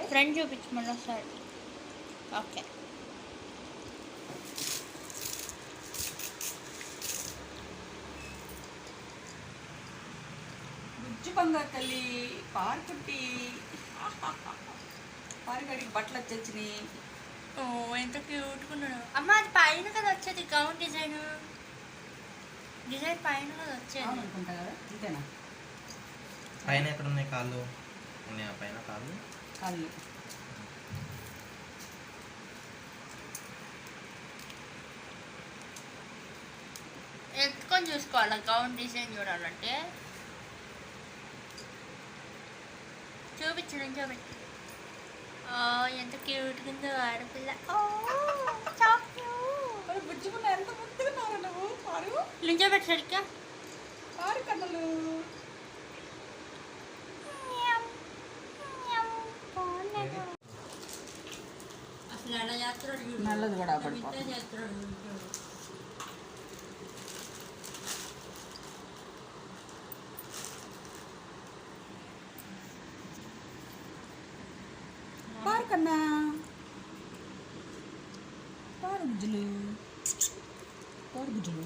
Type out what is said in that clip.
Front చూపించు మళ్ళీ ఒకసారి. ఓకే. బుజ్జి బంగారు తల్లి పార్కుట్టి పారిగడికి బట్టలు వచ్చేచ్చినాయి. ఓ ఎంత క్యూట్కున్నాడు. అమ్మ అది పైన కదా వచ్చేది గౌన్ డిజైన్. డిజైన్ పైన కదా వచ్చేది అనుకుంటా కదా. అంతేనా? పైన ఎక్కడ ఉన్నాయి కాళ్ళు? ఉన్నాయి ఆ పైన కాళ్ళు. కాళ్ళు ఎత్తుకొని చూసుకోవాలి గౌన్ డిజైన్ చూడాలంటే. చూపించు నేను చూపించు. ఎంత క్యూట్గా ఉందో ఆడపిల్ల. బుజ్జిగున్న ఎంత ముద్దుగున్నావు నువ్వు. పారు నించోబెట్టు సరిగ్గా. పారు కన్నులు. అసలు ఎలా చేస్తున్నాడు. నల్లది కూడా పడిపోతుంది. చేస్తున్నాడు. పారు కన్నా పారు బుజ్జులు పారు బుజ్జులు.